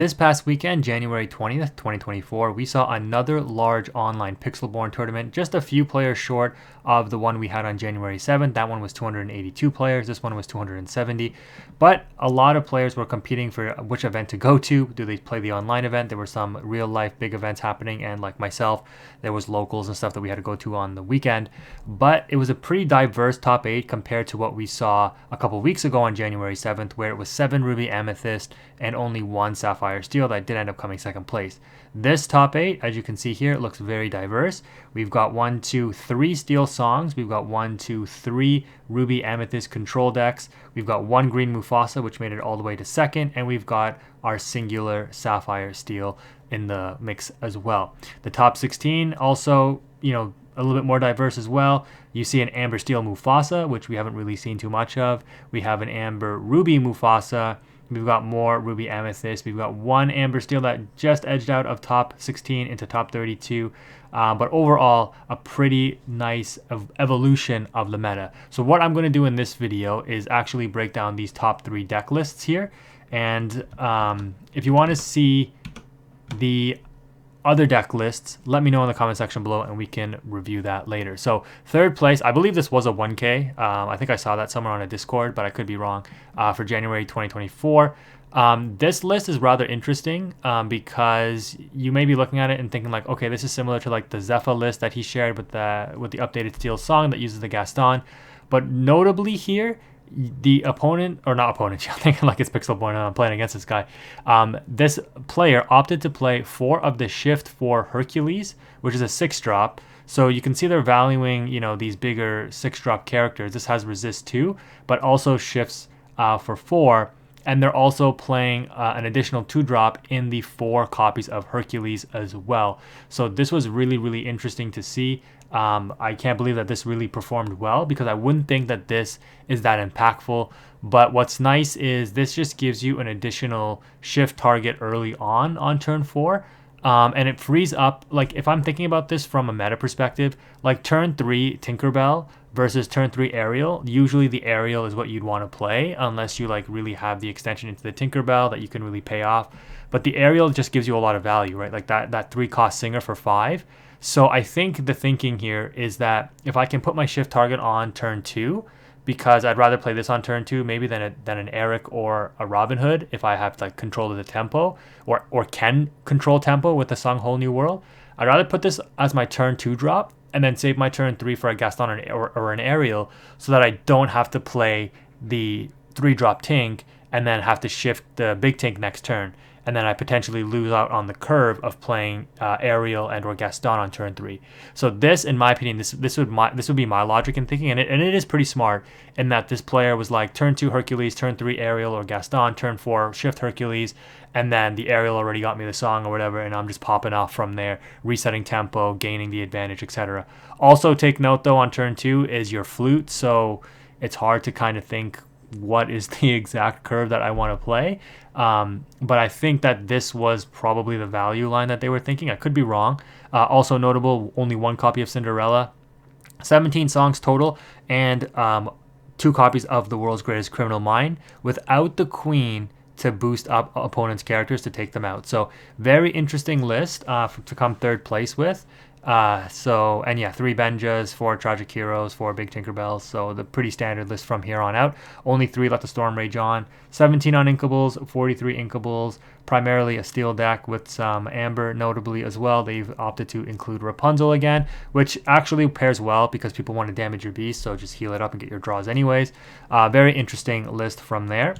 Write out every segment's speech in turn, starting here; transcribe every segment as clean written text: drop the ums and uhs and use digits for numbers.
This past weekend, January 20th, 2024, we saw another large online Pixelborn tournament, just a few players short of the one we had on January 7th. That one was 282 players, this one was 270, but a lot of players were competing for which event to go to. Do they play the online event? There were some real life big events happening, and like myself, there was locals and stuff that we had to go to on the weekend, but it was a pretty diverse top 8 compared to what we saw a couple weeks ago on January 7th, where it was 7 Ruby Amethyst and only 1 Sapphire Steel that did end up coming second place. This top 8, as you can see here, it looks very diverse. We've got 1, 2, 3 Steel songs. We've got 1, 2, 3 Ruby Amethyst control decks. We've got 1 green Mufasa, which made it all the way to second, and we've got our singular Sapphire Steel in the mix as well. The top 16 also, a little bit more diverse as well. You see an Amber Steel Mufasa, which we haven't really seen too much of. We have an Amber Ruby Mufasa. We've got more Ruby Amethyst. We've got 1 Amber Steel that just edged out of top 16 into top 32. But overall, a pretty nice evolution of the meta. So what I'm going to do in this video is actually break down these top 3 deck lists here. And if you want to see the other deck lists, let me know in the comment section below and we can review that later. So third place, I believe this was a 1K. I think I saw that somewhere on a Discord, but I could be wrong, for January 2024. This list is rather interesting because you may be looking at it and thinking like, okay, this is similar to like the Zephyr list that he shared with the updated Steel song that uses the Gaston. But notably here, the opponent, or not opponent, I'm thinking like it's Pixelborn and I'm playing against this guy. This player opted to play 4 of the Shift 4 Hercules, which is a 6-drop. So you can see they're valuing, these bigger 6-drop characters. This has resist 2, but also shifts for 4. And they're also playing an additional 2-drop in the 4 copies of Hercules as well. So this was really, really interesting to see. I can't believe that this really performed well because I wouldn't think that this is that impactful. But what's nice is this just gives you an additional shift target early on turn 4. And it frees up, like if I'm thinking about this from a meta perspective, like turn 3 Tinkerbell versus turn 3 Ariel, usually the Ariel is what you'd want to play unless you like really have the extension into the Tinkerbell that you can really pay off. But the Ariel just gives you a lot of value, right? Like that 3-cost Singer for 5. So I think the thinking here is that if I can put my shift target on turn 2, because I'd rather play this on turn 2 maybe than an Eric or a Robin Hood if I have like control of the tempo or can control tempo with the song Whole New World. I'd rather put this as my turn 2 drop and then save my turn 3 for a Gaston or an Ariel so that I don't have to play the 3-drop Tink and then have to shift the big Tink next turn. And then I potentially lose out on the curve of playing Ariel and or Gaston on turn 3. So this, in my opinion, this would be my logic in thinking, and it is pretty smart in that this player was like turn 2 Hercules, turn 3 Ariel or Gaston, turn 4 shift Hercules, and then the Ariel already got me the song or whatever, and I'm just popping off from there, resetting tempo, gaining the advantage, etc. Also take note though on turn 2 is your flute, so it's hard to kind of think what is the exact curve that I want to play. But I think that this was probably the value line that they were thinking. I could be wrong. Also notable, only 1 copy of Cinderella, 17 songs total, and 2 copies of The World's Greatest Criminal Mind without the Queen to boost up opponents' characters to take them out. So very interesting list to come third place with. 3 Benjas, 4 Tragic Heroes, 4 Big Tinkerbells, so the pretty standard list from here on out. Only 3 Let the Storm Rage On, 17 Uninkables, 43 Inkables, primarily a steel deck with some Amber notably as well. They've opted to include Rapunzel again, which actually pairs well because people want to damage your beast, so just heal it up and get your draws anyways. Very interesting list from there.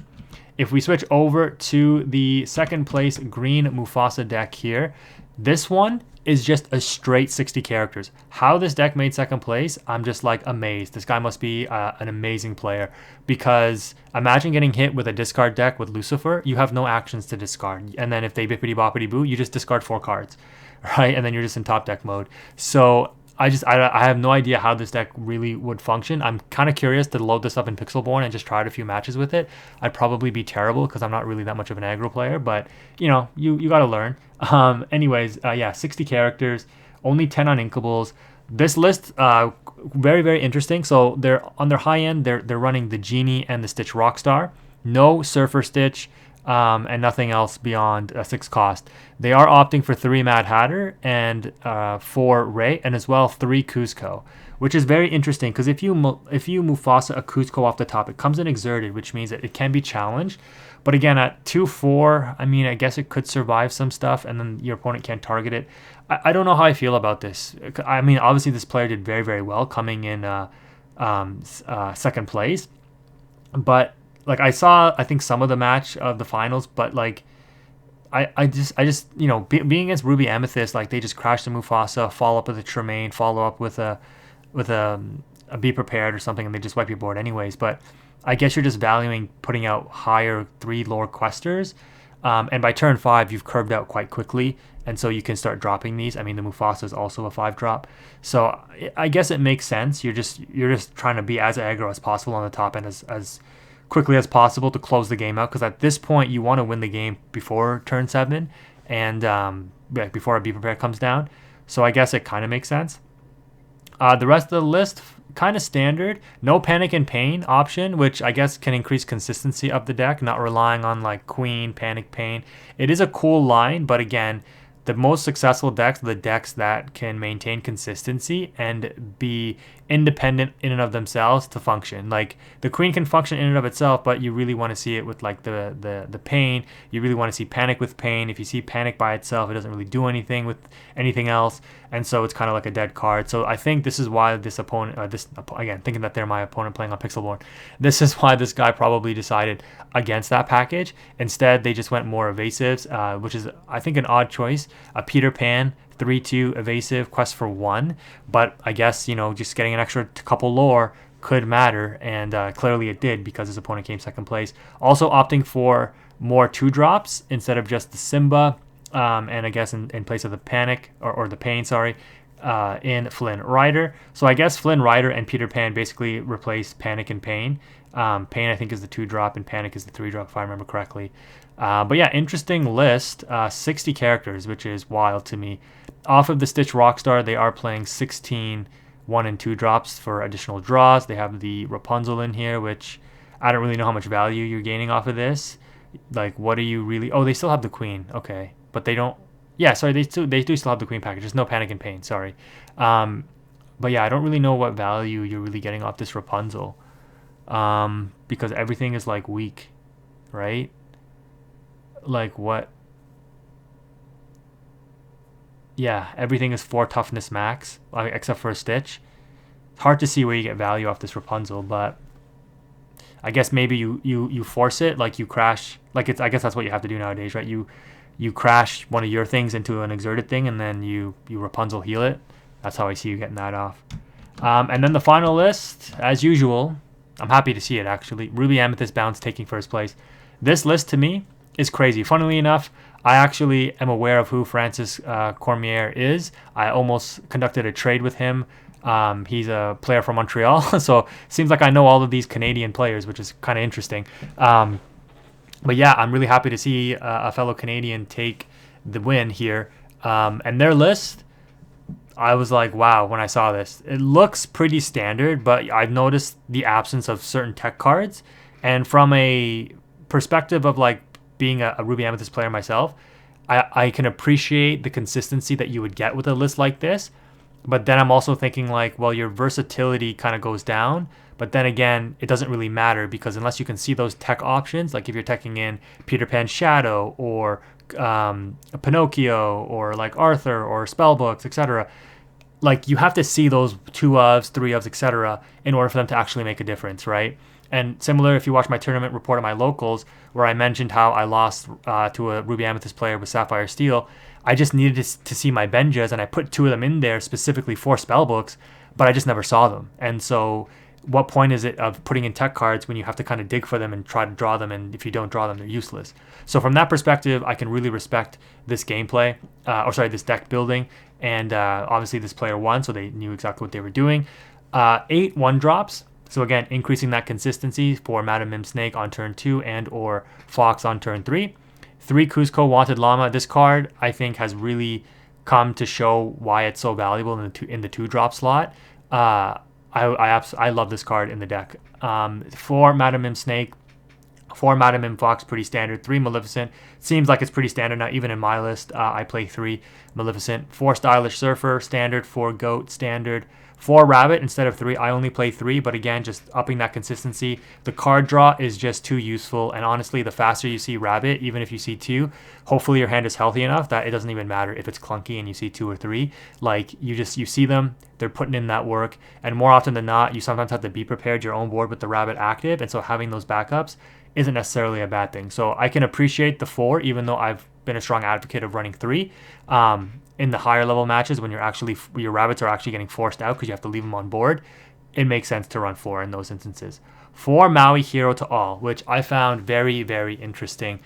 If we switch over to the second place green Mufasa deck here, this one is just a straight 60 characters. How this deck made second place, I'm just like amazed. This guy must be an amazing player because imagine getting hit with a discard deck with Lucifer. You have no actions to discard. And then if they bippity boppity boo, you just discard 4 cards, right? And then you're just in top deck mode. So I have no idea how this deck really would function. I'm kind of curious to load this up in Pixelborn and just try out a few matches with it. I'd probably be terrible because I'm not really that much of an aggro player, but you got to learn. 60 characters, only 10 Uninkables. This list, very, very interesting. So they're on their high end, they're running the Genie and the Stitch Rockstar. No Surfer Stitch, and nothing else beyond a 6 cost. They are opting for 3 Mad Hatter and 4 Ray, and as well 3 Cusco, which is very interesting because if you Mufasa a Cusco off the top, it comes in exerted, which means that it can be challenged. But again, at 2/4, I mean, I guess it could survive some stuff, and then your opponent can't target it. I don't know how I feel about this. I mean, obviously this player did very, very well, coming in second place. But like I saw, I think some of the match of the finals, but like I just being against Ruby Amethyst, like they just crashed the Mufasa, follow up with a Tremaine, follow up with a Be Prepared or something, and they just wipe your board anyways. But I guess you're just valuing putting out higher 3 lore questers, and by turn 5 you've curved out quite quickly, and so you can start dropping these. I mean, the Mufasa is also a 5 drop, so I guess it makes sense. You're just trying to be as aggro as possible on the top end as quickly as possible to close the game out, because at this point you want to win the game before turn 7 and before a Be Prepared comes down. So I guess it kind of makes sense. The rest of the list, kind of standard. No Panic and Pain option, which I guess can increase consistency of the deck, not relying on like Queen, Panic, Pain. It is a cool line, but again, the most successful decks are the decks that can maintain consistency and be independent in and of themselves to function. Like the Queen can function in and of itself, but you really want to see it with like the Pain. You really want to see Panic with Pain. If you see Panic by itself, it doesn't really do anything with anything else, and so it's kind of like a dead card. So I think this is why this opponent, again, thinking that they're my opponent playing on Pixelborn, this is why this guy probably decided against that package. Instead, they just went more evasives, which is, I think, an odd choice. A Peter Pan 3/2 evasive quest for 1, but I guess just getting an extra couple lore could matter, and clearly it did because his opponent came second place. Also opting for more 2-drops instead of just the Simba, and I guess in place of the Panic or the Pain, sorry, in Flynn Rider. So I guess Flynn Rider and Peter Pan basically replace Panic and Pain. Pain, I think, is the 2-drop, and Panic is the 3-drop, if I remember correctly. But yeah, interesting list. 60 characters, which is wild to me. Off of the Stitch Rockstar, they are playing 16 1 and 2 drops for additional draws. They have the Rapunzel in here, which I don't really know how much value you're gaining off of this. Like, what are you really... Oh, they still have the Queen. Okay. But they don't... Yeah, sorry, they do still have the Queen package. There's no Panic and Pain, sorry. But yeah, I don't really know what value you're really getting off this Rapunzel. Because everything is, like, weak, right? Like, what? Yeah, everything is 4 toughness max, except for a Stitch. It's hard to see where you get value off this Rapunzel, but I guess maybe you force it, like you crash, like I guess that's what you have to do nowadays, right? You crash one of your things into an exerted thing, and then you Rapunzel heal it. That's how I see you getting that off. And then the final list, as usual, I'm happy to see it actually. Ruby Amethyst Bounce taking first place. This list to me is crazy. Funnily enough, I actually am aware of who Francis Cormier is. I almost conducted a trade with him. He's a player from Montreal, so it seems like I know all of these Canadian players, which is kind of interesting. But yeah, I'm really happy to see a fellow Canadian take the win here. And their list, I was like, wow, when I saw this. It looks pretty standard, but I've noticed the absence of certain tech cards. And from a perspective of like being a Ruby Amethyst player myself, I can appreciate the consistency that you would get with a list like this. But then I'm also thinking like, well, your versatility kind of goes down. But then again, it doesn't really matter because unless you can see those tech options, like if you're teching in Peter Pan Shadow or Pinocchio or like Arthur or Spellbooks, etc., like you have to see those 2 ofs, 3 ofs, etc., in order for them to actually make a difference, right? And similar, if you watch my tournament report at my locals, where I mentioned how I lost to a Ruby Amethyst player with Sapphire Steel, I just needed to see my Benjas, and I put 2 of them in there specifically for Spellbooks, but I just never saw them. And so what point is it of putting in tech cards when you have to kind of dig for them and try to draw them, and if you don't draw them, they're useless. So from that perspective, I can really respect this gameplay, this deck building, and obviously this player won, so they knew exactly what they were doing. 8 1-drops, so again, increasing that consistency for Madam Mim Snake on turn 2 and or Fox on turn 3. 3 Cusco Wanted Llama. This card, I think, has really come to show why it's so valuable in the 2-drop slot. I love this card in the deck. For Madam Mim Snake, 4 Madam Fox, pretty standard. 3 Maleficent, seems like it's pretty standard now, even in my list. I play 3 Maleficent. 4 Stylish Surfer, standard. 4 Goat, standard. 4 Rabbit instead of 3. I only play 3, but again, just upping that consistency. The card draw is just too useful, and honestly, the faster you see Rabbit, even if you see 2, hopefully your hand is healthy enough that it doesn't even matter if it's clunky and you see 2 or 3. Like, you see them, they're putting in that work, and more often than not, you sometimes have to be prepared your own board with the Rabbit active, and so having those backups isn't necessarily a bad thing. So I can appreciate the 4, even though I've been a strong advocate of running 3. In the higher level matches, when your rabbits are actually getting forced out because you have to leave them on board, it makes sense to run 4 in those instances. 4 Maui Hero to All, which I found very, very interesting,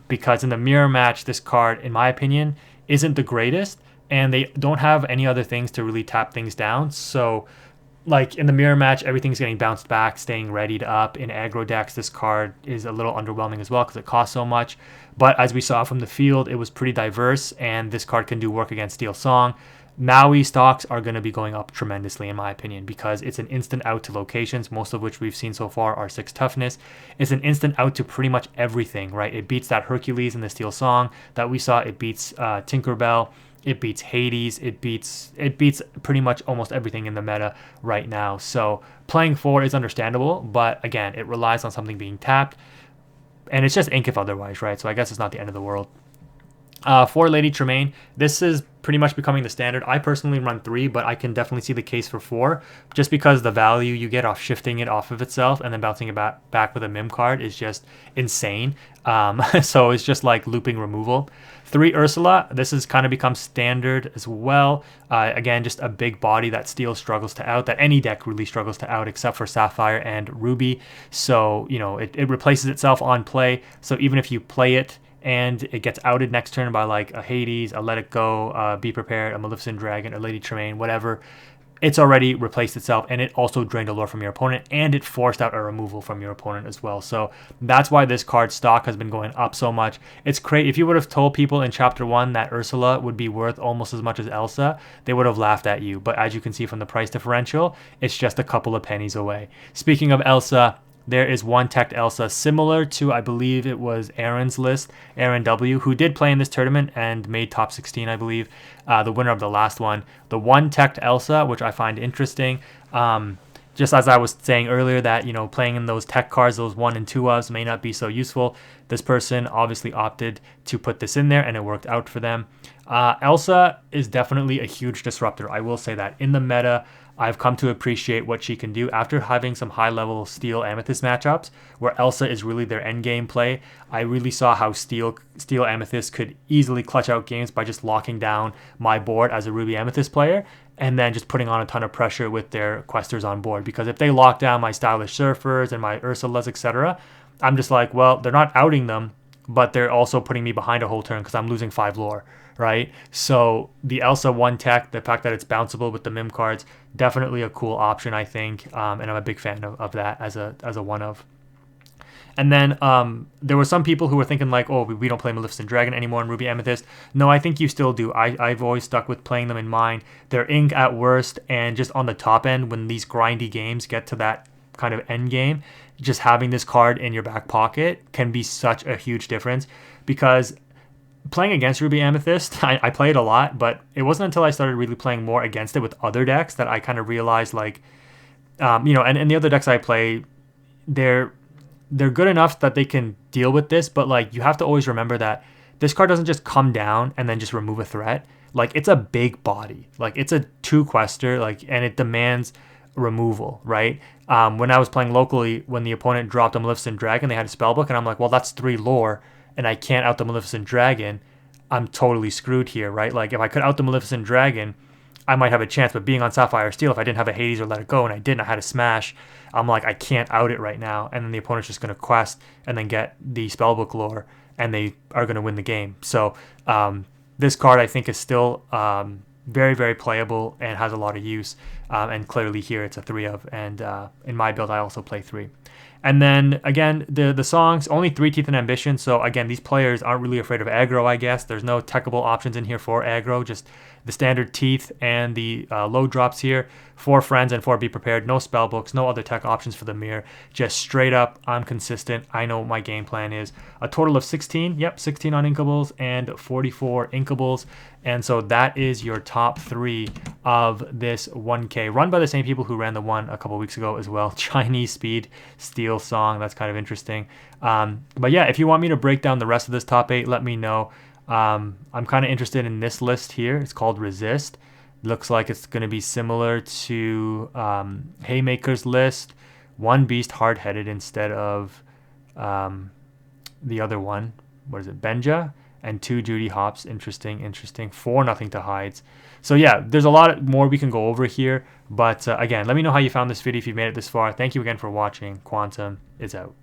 because in the mirror match, this card, in my opinion, isn't the greatest, and they don't have any other things to really tap things down. So, like in the mirror match, everything's getting bounced back, staying readied up. In aggro decks, this card is a little underwhelming as well because it costs so much. But as we saw from the field, it was pretty diverse, and this card can do work against Steel Song. Maui stocks are going to be going up tremendously, in my opinion, because it's an instant out to locations, most of which we've seen so far are 6 toughness. It's an instant out to pretty much everything, right? It beats that Hercules in the Steel Song that we saw. It beats Tinkerbell. It beats Hades. It beats pretty much almost everything in the meta right now. So playing 4 is understandable, but again, it relies on something being tapped, and it's just ink if otherwise, right? So I guess it's not the end of the world. 4 Lady Tremaine. This is pretty much becoming the standard. I personally run 3, but I can definitely see the case for 4, just because the value you get off shifting it off of itself and then bouncing it back with a Mim card is just insane. So it's just like looping removal. 3 Ursula. This has kind of become standard as well. Again, just a big body that Steel struggles to out, that any deck really struggles to out except for Sapphire and Ruby. So, it replaces itself on play. So even if you play it and it gets outed next turn by like a Hades, a Let It Go, Be Prepared, a Maleficent Dragon, a Lady Tremaine, whatever, it's already replaced itself, and it also drained a lore from your opponent, and it forced out a removal from your opponent as well. So that's why this card's stock has been going up so much. It's crazy. If you would have told people in Chapter 1 that Ursula would be worth almost as much as Elsa, they would have laughed at you. But as you can see from the price differential, it's just a couple of pennies away. Speaking of Elsa, there is one teched Elsa similar to, I believe it was Aaron's list, Aaron W., who did play in this tournament and made top 16, I believe, the winner of the last one. The one teched Elsa, which I find interesting, just as I was saying earlier that, playing in those tech cards, those 1 and 2 ofs may not be so useful. This person obviously opted to put this in there, and it worked out for them. Elsa is definitely a huge disruptor. I will say that. In the meta, I've come to appreciate what she can do after having some high-level Steel Amethyst matchups where Elsa is really their endgame play. I really saw how Steel Amethyst could easily clutch out games by just locking down my board as a Ruby Amethyst player and then just putting on a ton of pressure with their questers on board. Because if they lock down my Stylish Surfers and my Ursulas, etc., I'm just like, well, they're not outing them, but they're also putting me behind a whole turn because I'm losing 5 lore, right? So the Elsa 1 tech, the fact that it's bounceable with the Mim cards, definitely a cool option, I think, and I'm a big fan of that as a one of. And then there were some people who were thinking like, oh, we don't play Maleficent Dragon anymore in Ruby Amethyst. No, I think you still do. I've always stuck with playing them in mine. They're ink at worst, and just on the top end, when these grindy games get to that kind of end game, just having this card in your back pocket can be such a huge difference. Because playing against Ruby Amethyst, I play it a lot, but it wasn't until I started really playing more against it with other decks that I kind of realized like, and the other decks I play, they're good enough that they can deal with this, but like you have to always remember that this card doesn't just come down and then just remove a threat. Like it's a big body, like it's a 2 quester, like, and it demands removal, right? When I was playing locally, when the opponent dropped a Maleficent Dragon, they had a spellbook, and I'm like, well, that's 3 lore, and I can't out the Maleficent Dragon. I'm totally screwed here, right? Like if I could out the Maleficent Dragon, I might have a chance, but being on Sapphire Steel, if I didn't have a Hades or Let It Go, and I didn't, I had a Smash, I'm like, I can't out it right now, and then the opponent's just going to quest and then get the spellbook lore, and they are going to win the game. So this card, I think, is still very, very playable and has a lot of use. and clearly here it's a 3 of, and in my build I also play 3. And then again, the songs, only 3 Teeth and Ambition. So again, these players aren't really afraid of aggro, I guess. There's no techable options in here for aggro, just the standard Teeth and the low drops here. 4 Friends and 4 Be Prepared. No spell books, no other tech options for the mirror. Just straight up, I'm consistent. I know what my game plan is. A total of 16. Yep, 16 on Inkables and 44 Inkables. And so that is your top 3 of this 1K, run by the same people who ran the one a couple weeks ago as well. Chinese Speed Steel Song. That's kind of interesting. But yeah, if you want me to break down the rest of this top 8, let me know. I'm kind of interested in this list here. It's called Resist. Looks like it's going to be similar to Haymaker's list. 1 Beast Hard-Headed instead of the other one. What is it? Benja. And 2 Judy Hops. Interesting. 4 Nothing to Hides. So yeah, there's a lot more we can go over here. But again, let me know how you found this video if you've made it this far. Thank you again for watching. Quantum is out.